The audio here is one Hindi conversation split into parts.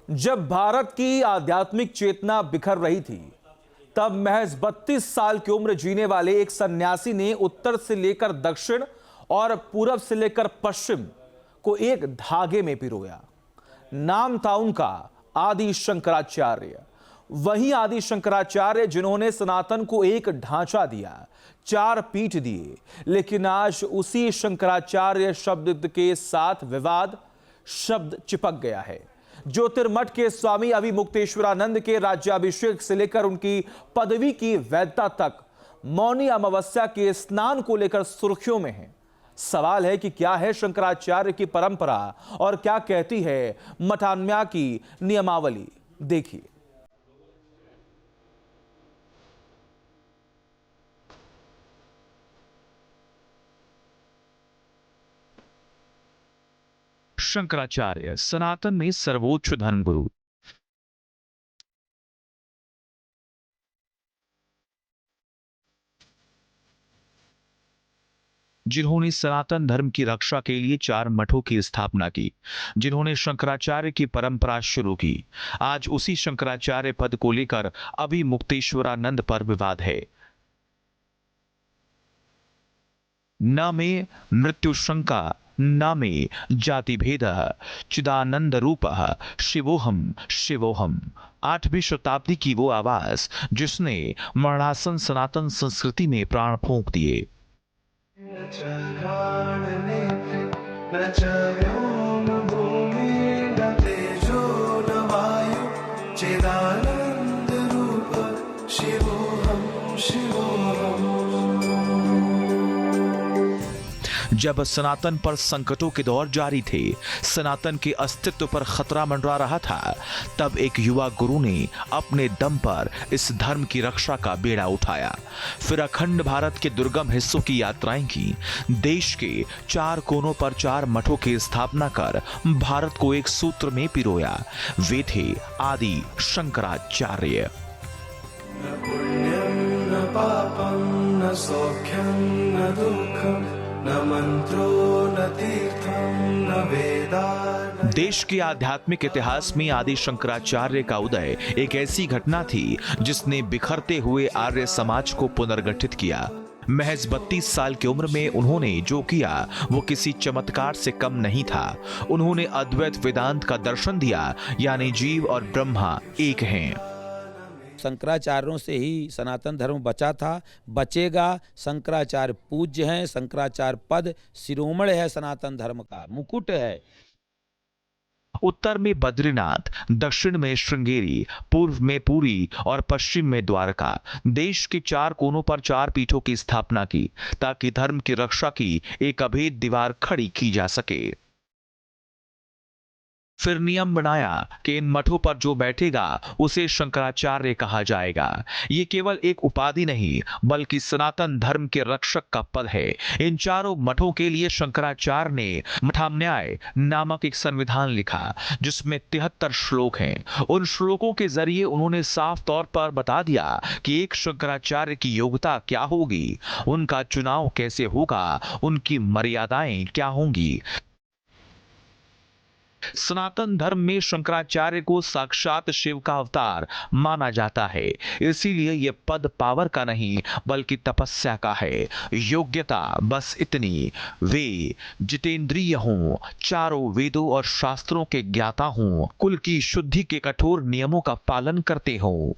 जब भारत की आध्यात्मिक चेतना बिखर रही थी, तब महज 32 साल की उम्र जीने वाले एक सन्यासी ने उत्तर से लेकर दक्षिण और पूरब से लेकर पश्चिम को एक धागे में पिरोया। नाम था उनका आदि शंकराचार्य। वही आदि शंकराचार्य जिन्होंने सनातन को एक ढांचा दिया, 4 पीठ दिए। लेकिन आज उसी शंकराचार्य शब्द के साथ विवाद शब्द चिपक गया है। ज्योतिर्मठ के स्वामी अभिमुक्तेश्वरानंद के राज्याभिषेक से लेकर उनकी पदवी की वैधता तक मौनी अमावस्या के स्नान को लेकर सुर्खियों में है। सवाल है कि क्या है शंकराचार्य की परंपरा और क्या कहती है मठान्या की नियमावली। देखिए। शंकराचार्य सनातन में सर्वोच्च धर्मगुरु। जिन्होंने सनातन धर्म की रक्षा के लिए 4 मठों की स्थापना की, जिन्होंने शंकराचार्य की परंपरा शुरू की। आज उसी शंकराचार्य पद को लेकर अभिमुक्तेश्वरानंद पर विवाद है। न में मृत्यु शंका, न में जाति भेद, चिदानंद रूप शिवोहम शिवोहम। 8वीं शताब्दी की वो आवाज जिसने मरणासन सनातन संस्कृति में प्राण फूंक दिए। न च प्राणनेत्रे न च व्योम भूमि न तेजो न वायु चिदानंद रूप शिवोहम शिवोहम। जब सनातन पर संकटों के दौर जारी थे, सनातन के अस्तित्व पर खतरा मंडरा रहा था, तब एक युवा गुरु ने अपने दम पर इस धर्म की रक्षा का बेड़ा उठाया। फिर अखंड भारत के दुर्गम हिस्सों की यात्राएं की, देश के 4 कोनों पर 4 मठों की स्थापना कर भारत को एक सूत्र में पिरोया। वे थे आदि शंकराचार्य। न पुण्यं न पापं न सौख्यं न दुःखं न मंत्रो न तीर्थं न वेदा। देश के आध्यात्मिक इतिहास में आदि शंकराचार्य का उदय एक ऐसी घटना थी जिसने बिखरते हुए आर्य समाज को पुनर्गठित किया। महज 32 साल की उम्र में उन्होंने जो किया वो किसी चमत्कार से कम नहीं था। उन्होंने अद्वैत वेदांत का दर्शन दिया, यानी जीव और ब्रह्मा एक हैं। शंकराचार्यों से ही सनातन धर्म बचा था, बचेगा। शंकराचार्य पूज्य हैं, शंकराचार्य पद शिरोमणि है, सनातन धर्म का मुकुट है। उत्तर में बद्रीनाथ, दक्षिण में श्रृंगेरी, पूर्व में पुरी और पश्चिम में द्वारका। देश के 4 कोनों पर 4 पीठों की स्थापना की ताकि धर्म की रक्षा की एक अभेद दीवार खड़ी की जा सके। फिर नियम बनाया कि इन मठों पर जो बैठेगा उसे शंकराचार्य कहा जाएगा। ये केवल एक उपाधि नहीं बल्कि सनातन धर्म के रक्षक का पद है। इन 4 मठों के लिए शंकराचार्य ने मठान्याय नामक एक संविधान लिखा जिसमें 73 श्लोक हैं। उन श्लोकों के जरिए उन्होंने साफ तौर पर बता दिया कि एक शंकराचार्य की योग्यता क्या होगी, उनका चुनाव कैसे होगा, उनकी मर्यादाएं क्या होंगी। सनातन धर्म में शंकराचार्य को साक्षात शिव का अवतार माना जाता है। इसीलिए यह पद पावर का नहीं बल्कि तपस्या का है। योग्यता बस इतनी, वे जितेंद्रिय हों, 4 वेदों और शास्त्रों के ज्ञाता हों, कुल की शुद्धि के कठोर नियमों का पालन करते हों।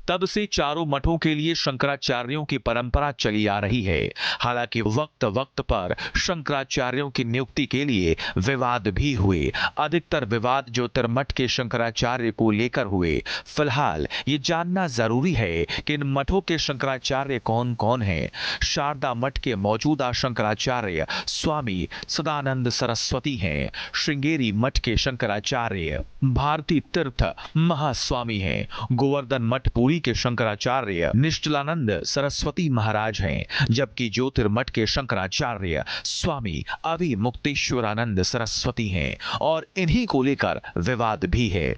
तब से 4 मठों के लिए शंकराचार्यों की परंपरा चली आ रही है। हालांकि वक्त वक्त पर शंकराचार्यों की नियुक्ति के लिए विवाद भी हुए। अधिकतर विवाद ज्योतिर्मठ के शंकराचार्य को लेकर हुए। फिलहाल ये जानना जरूरी है कि इन मठों के शंकराचार्य कौन कौन हैं। शारदा मठ के मौजूदा शंकराचार्य स्वामी सदानंद सरस्वती हैं। श्रृंगेरी मठ के शंकराचार्य भारती तीर्थ महास्वामी हैं। गोवर्धन मठ पुरी के शंकराचार्य निश्चलानंद सरस्वती महाराज हैं, जबकि ज्योतिर्मठ के शंकराचार्य स्वामी अभिमुक्तेश्वरानंद सरस्वती हैं और इन्हीं को लेकर विवाद भी है।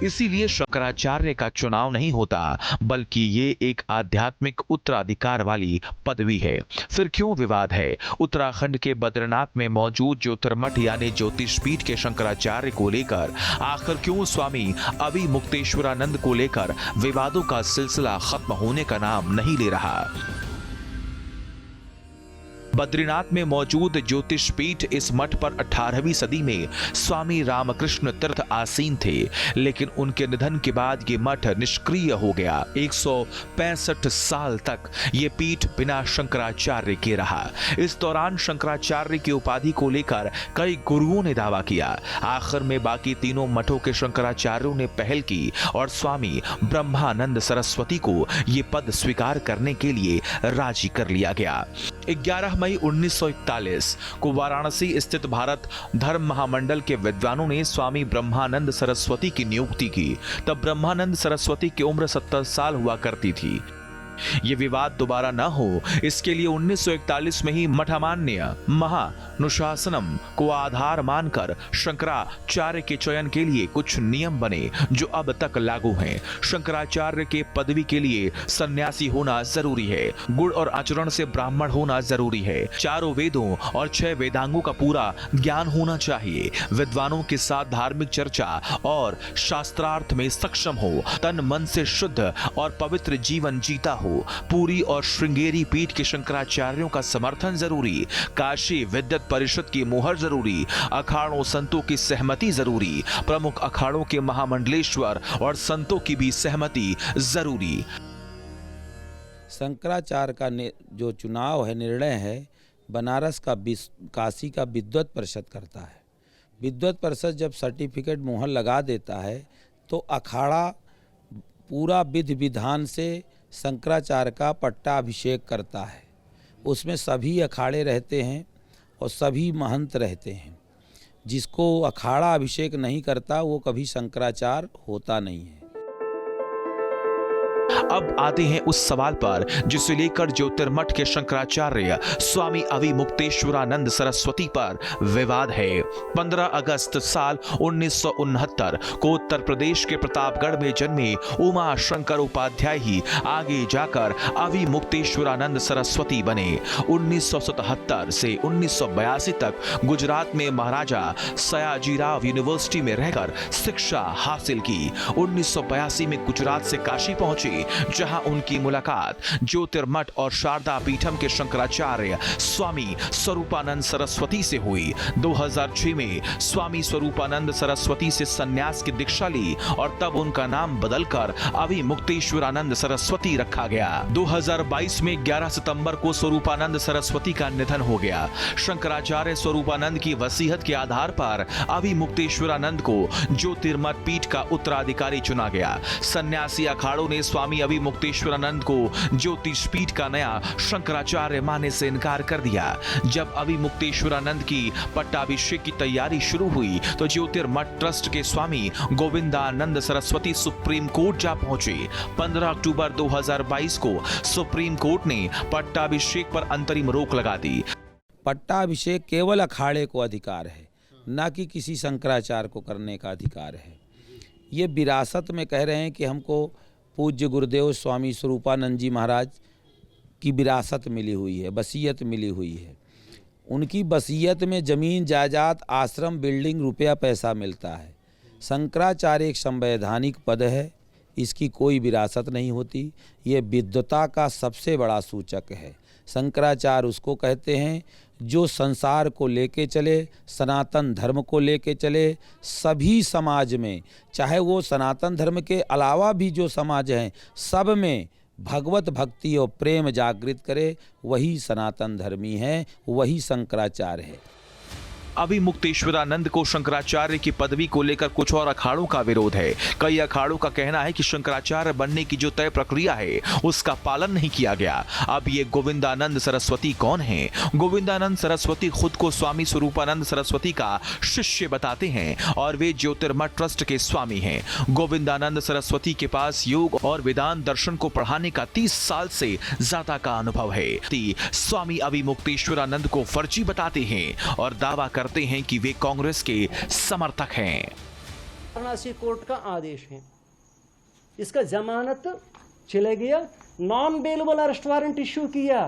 इसीलिए शंकराचार्य का चुनाव नहीं होता, बल्कि ये एक आध्यात्मिक उत्तराधिकार वाली पदवी है। फिर क्यों विवाद है? उत्तराखंड के बद्रीनाथ में मौजूद ज्योतिर्मठ यानी ज्योतिष पीठ के शंकराचार्य को लेकर आखिर क्यों स्वामी अविमुक्तेश्वरानंद को लेकर विवादों का सिलसिला खत्म होने का नाम नहीं ले रहा। बद्रीनाथ में मौजूद ज्योतिष पीठ इस मठ पर 18वीं सदी में स्वामी रामकृष्ण तीर्थ आसीन थे, लेकिन उनके निधन के बाद ये मठ निष्क्रिय हो गया। 165 साल तक ये पीठ बिना शंकराचार्य के रहा। इस दौरान शंकराचार्य की उपाधि को लेकर कई गुरुओं ने दावा किया। आखिर में बाकी तीनों मठों के शंकराचार्यों ने पहल की और स्वामी ब्रह्मानंद सरस्वती को ये पद स्वीकार करने के लिए राजी कर लिया गया। 11 मई 1941 को वाराणसी स्थित भारत धर्म महामंडल के विद्वानों ने स्वामी ब्रह्मानंद सरस्वती की नियुक्ति की। तब ब्रह्मानंद सरस्वती की उम्र 70 साल हुआ करती थी। ये विवाद दोबारा न हो, इसके लिए 1941 में ही मठामान्य महानुशासनम को आधार मानकर शंकराचार्य के चयन के लिए कुछ नियम बने जो अब तक लागू हैं। शंकराचार्य के पदवी के लिए सन्यासी होना जरूरी है। गुण और आचरण से ब्राह्मण होना जरूरी है। 4 वेदों और 6 वेदांगों का पूरा ज्ञान होना चाहिए। विद्वानों के साथ धार्मिक चर्चा और शास्त्रार्थ में सक्षम हो। तन मन से शुद्ध और पवित्र जीवन जीता हो। पूरी और श्रृंगेरी पीठ के शंकराचार्यों का समर्थन जरूरी। काशी विद्वत परिषद की मुहर जरूरी। अखाड़ों संतों की सहमति जरूरी। प्रमुख अखाड़ों के महामंडलेश्वर और संतों की भी सहमति जरूरी। शंकराचार्य का जो चुनाव है, निर्णय है, बनारस का काशी का विद्वत परिषद करता है। विद्वत परिषद जब सर्टिफिकेट मुहर लगा देता है तो अखाड़ा पूरा विधि विधान से शंकराचार्य का पट्टाभिषेक करता है। उसमें सभी अखाड़े रहते हैं और सभी महंत रहते हैं। जिसको अखाड़ा अभिषेक नहीं करता वो कभी शंकराचार्य होता नहीं है। अब आते हैं उस सवाल पर जिसे लेकर ज्योतिर्मठ के शंकराचार्य स्वामी अविमुक्तेश्वरानंद सरस्वती पर विवाद है। 15 अगस्त साल 1969 को उत्तर प्रदेश के प्रतापगढ़ में जन्मे उमा शंकर उपाध्याय ही आगे जाकर अविमुक्तेश्वरानंद सरस्वती बने। 1977 से 1982 तक गुजरात में महाराजा सयाजीराव यूनिवर्सिटी में रहकर शिक्षा हासिल की। 1982 में गुजरात से काशी पहुंचे, जहां उनकी मुलाकात ज्योतिर्मठ और शारदा पीठम के शंकराचार्य स्वामी स्वरूपानंद सरस्वती से हुई। 2006 में स्वामी स्वरूपानंद सरस्वती से संन्यास की दीक्षा ली और तब उनका नाम बदलकर अविमुक्तेश्वरानंद सरस्वती रखा गया। 2022 में 11 सितंबर को स्वरूपानंद सरस्वती का निधन हो गया। शंकराचार्य स्वरूपानंद की वसीयत के आधार पर अविमुक्तेश्वरानंद को ज्योतिर्मठ पीठ का उत्तराधिकारी चुना गया। सन्यासी अखाड़ों ने स्वामी अविमुक्तेश्वरानंद को ज्योतिष पीठ का नया शंकराचार्य मानने से इनकार कर दिया। जब अविमुक्तेश्वरानंद की पट्टाभिषेक की तैयारी शुरू हुई तो ज्योतिर्मठ ट्रस्ट के स्वामी गोविंदानंद सरस्वती सुप्रीम कोर्ट जा पहुंचे। 15 अक्टूबर 2022 को सुप्रीम कोर्ट ने पट्टाभिषेक पर अंतरिम रोक लगा दी। पट्टाभिषेक केवल अखाड़े को अधिकार है, न कि किसी शंकराचार्य को करने का अधिकार है। ये विरासत में कह रहे हैं कि हमको पूज्य गुरुदेव स्वामी स्वरूपानंद जी महाराज की विरासत मिली हुई है, वसीयत मिली हुई है। उनकी वसीयत में ज़मीन जायदाद आश्रम बिल्डिंग रुपया पैसा मिलता है। शंकराचार्य एक संवैधानिक पद है, इसकी कोई विरासत नहीं होती। ये विद्वता का सबसे बड़ा सूचक है। शंकराचार्य उसको कहते हैं जो संसार को लेके चले, सनातन धर्म को लेके चले, सभी समाज में, चाहे वो सनातन धर्म के अलावा भी जो समाज हैं, सब में भगवत भक्ति और प्रेम जागृत करे, वही सनातन धर्मी है, वही शंकराचार्य है। अविमुक्तेश्वरानंद को शंकराचार्य की पदवी को लेकर कुछ और अखाड़ों का विरोध है। कई अखाड़ों का कहना है कि शंकराचार्य बनने की जो तय प्रक्रिया है उसका पालन नहीं किया गया। अब ये गोविंदानंद सरस्वती कौन हैं? गोविंदानंद सरस्वती खुद को स्वामी स्वरूपानंद सरस्वती का शिष्य बताते हैं और वे ज्योतिर्मठ ट्रस्ट के स्वामी हैं। गोविंदानंद सरस्वती के पास योग और वेदांत दर्शन को पढ़ाने का 30 साल से ज्यादा का अनुभव है। स्वामी अविमुक्तेश्वरानंद को फर्जी बताते हैं और दावा करते हैं कि वे कांग्रेस के समर्थक हैं। वाराणसी कोर्ट का आदेश है, इसका जमानत चले गया, non bailable arrest warrant issue किया,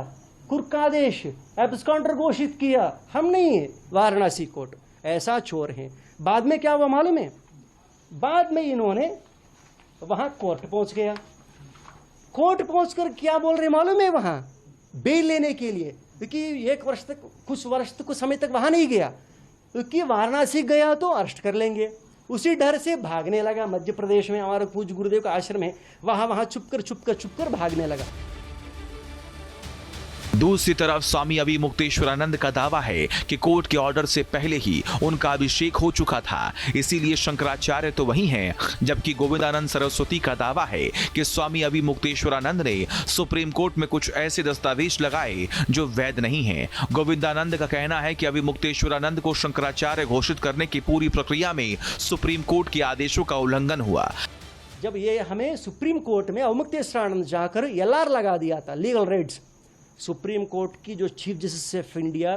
कुर्कादेश एब्सकॉन्डर घोषित किया, हम नहीं है, वाराणसी कोर्ट ऐसा चोर है। बाद में क्या हुआ मालूम है? बाद में इन्होंने वहां कोर्ट पहुंच गया, कोर्ट पहुंचकर क्या बोल रहे मालूम है? वहां बेल लेने के लिए, क्योंकि 1 वर्ष तक कुछ समय तक वहां नहीं गया, क्योंकि वाराणसी गया तो अरेस्ट कर लेंगे। उसी डर से भागने लगा मध्य प्रदेश में, हमारे पूज्य गुरुदेव का आश्रम है, वहां छुप कर भागने लगा। दूसरी तरफ स्वामी अभिमुक्तेश्वरानंद का दावा है कि कोर्ट के ऑर्डर से पहले ही उनका अभिषेक हो चुका था, इसीलिए शंकराचार्य तो वही हैं, जबकि गोविंदानंद सरस्वती का दावा है कि स्वामी अभिमुक्तेश्वरानंद ने सुप्रीम कोर्ट में कुछ ऐसे दस्तावेज लगाए जो वैध नहीं हैं। गोविंदानंद का कहना है कि अभिमुक्तेश्वरानंद को शंकराचार्य घोषित करने की पूरी प्रक्रिया में सुप्रीम कोर्ट के आदेशों का उल्लंघन हुआ। जब ये हमें सुप्रीम कोर्ट में अभिमुक्तेश्वरानंद जाकर LR लगा दिया था, लीगल रेड्स, सुप्रीम कोर्ट की जो चीफ जस्टिस ऑफ इंडिया,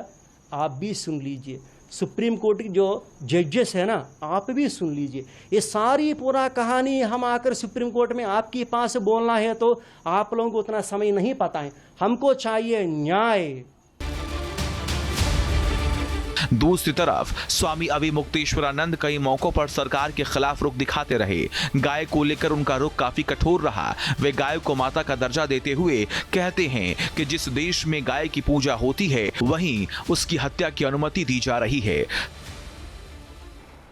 आप भी सुन लीजिए, सुप्रीम कोर्ट की जो जजेस है ना, आप भी सुन लीजिए, ये सारी पूरा कहानी हम आकर सुप्रीम कोर्ट में आपके पास बोलना है तो आप लोगों को उतना समय नहीं पता है, हमको चाहिए न्याय। दूसरी तरफ स्वामी अभिमुक्तेश्वरानंद कई मौकों पर सरकार के खिलाफ रुख दिखाते रहे। गाय को लेकर उनका रुख काफी कठोर रहा। वे गाय को माता का दर्जा देते हुए कहते हैं कि जिस देश में गाय की पूजा होती है वहीं उसकी हत्या की अनुमति दी जा रही है।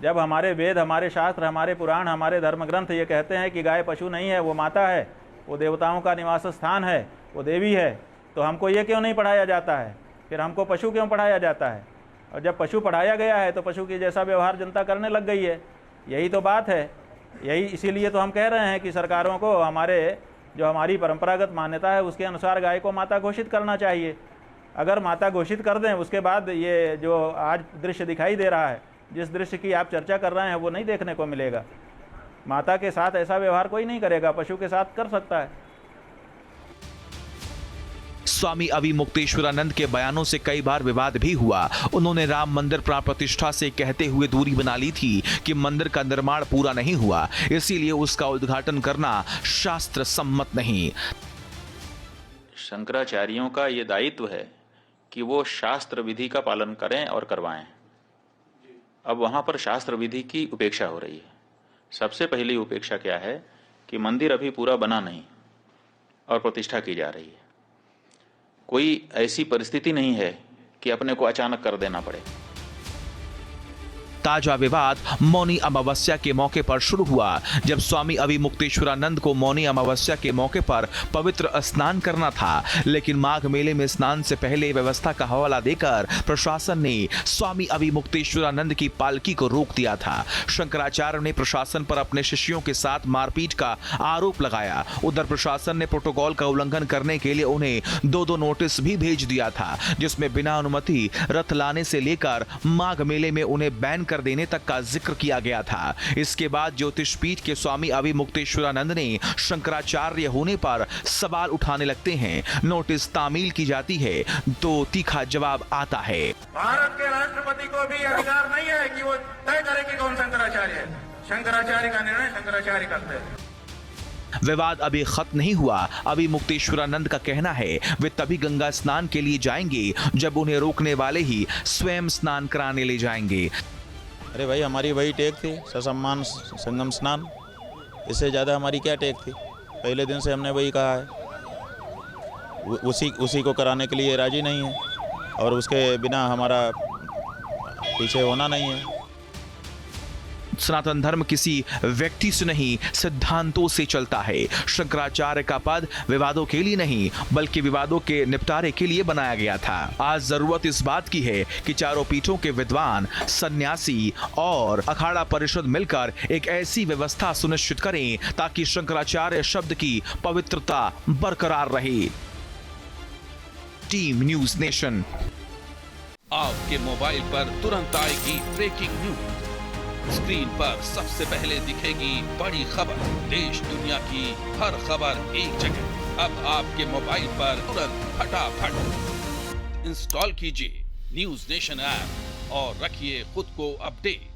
जब हमारे वेद, हमारे शास्त्र, हमारे पुराण, हमारे धर्म ग्रंथ ये कहते हैं कि गाय पशु नहीं है, वो माता है, वो देवताओं का निवास स्थान है, वो देवी है, तो हमको ये क्यों नहीं पढ़ाया जाता है? फिर हमको पशु क्यों पढ़ाया जाता है? और जब पशु पढ़ाया गया है तो पशु की जैसा व्यवहार जनता करने लग गई है। यही तो बात है। यही इसीलिए तो हम कह रहे हैं कि सरकारों को हमारी परंपरागत मान्यता है उसके अनुसार गाय को माता घोषित करना चाहिए। अगर माता घोषित कर दें, उसके बाद ये जो आज दृश्य दिखाई दे रहा है, जिस दृश्य की आप चर्चा कर रहे हैं, वो नहीं देखने को मिलेगा। माता के साथ ऐसा व्यवहार कोई नहीं करेगा, पशु के साथ कर सकता है। स्वामी अभिमुक्तेश्वरानंद के बयानों से कई बार विवाद भी हुआ। उन्होंने राम मंदिर प्राण प्रतिष्ठा से कहते हुए दूरी बना ली थी कि मंदिर का निर्माण पूरा नहीं हुआ, इसीलिए उसका उद्घाटन करना शास्त्र सम्मत नहीं। शंकराचार्यों का ये दायित्व है कि वो शास्त्र विधि का पालन करें और करवाएं। अब वहां पर शास्त्र विधि की उपेक्षा हो रही है। सबसे पहली उपेक्षा क्या है कि मंदिर अभी पूरा बना नहीं और प्रतिष्ठा की जा रही है। कोई ऐसी परिस्थिति नहीं है कि अपने को अचानक कर देना पड़े। ताजा विवाद मौनी अमावस्या के मौके पर शुरू हुआ, जब स्वामी अभिमुक्तेश्वरानंद को मौनी अमावस्या के मौके पर पवित्र स्नान करना था, लेकिन माघ मेले में स्नान से पहले व्यवस्था का हवाला देकर प्रशासन ने स्वामी अभिमुक्तेश्वरानंद की पालकी को रोक दिया था। शंकराचार्य ने प्रशासन पर अपने शिष्यों के साथ मारपीट का आरोप लगाया। उधर प्रशासन ने प्रोटोकॉल का उल्लंघन करने के लिए उन्हें 2 नोटिस भी भेज दिया था, जिसमें बिना अनुमति रथ लाने से लेकर माघ मेले में उन्हें बैन कर देने तक का जिक्र किया गया था। इसके बाद ज्योतिष पीठ के स्वामी अभिमुक्तेश्वरानंद ने शंकराचार्य होने पर सवाल उठाने लगते हैं। नोटिस तामील की जाती है तो तीखा जवाब आता है। भारत के राष्ट्रपति को भी अधिकार नहीं है कि वो तय करे कि कौन शंकराचार्य है। शंकराचार्य का निर्णय शंकराचार्य करते हैं। विवाद अभी खत्म नहीं हुआ। अभिमुक्तेश्वरानंद का कहना है वे तभी गंगा स्नान के लिए जाएंगे जब उन्हें रोकने वाले ही स्वयं स्नान कराने ले जाएंगे। अरे भाई, हमारी वही टेक थी, ससम्मान संगम स्नान। इससे ज़्यादा हमारी क्या टेक थी? पहले दिन से हमने वही कहा है। उसी को कराने के लिए राजी नहीं है और उसके बिना हमारा पीछे होना नहीं है। सनातन धर्म किसी व्यक्ति से नहीं, सिद्धांतों से चलता है। शंकराचार्य का पद विवादों के लिए नहीं बल्कि विवादों के निपटारे के लिए बनाया गया था। आज जरूरत इस बात की है कि चारों पीठों के विद्वान, सन्यासी और अखाड़ा परिषद मिलकर एक ऐसी व्यवस्था सुनिश्चित करें ताकि शंकराचार्य शब्द की पवित्रता बरकरार रहे। Team news nation. आपके मोबाइल पर तुरंत आएगी ब्रेकिंग न्यूज। स्क्रीन पर सबसे पहले दिखेगी बड़ी खबर। देश दुनिया की हर खबर एक जगह। अब आपके मोबाइल पर तुरंत फटाफट इंस्टॉल कीजिए न्यूज नेशन ऐप और रखिए खुद को अपडेट।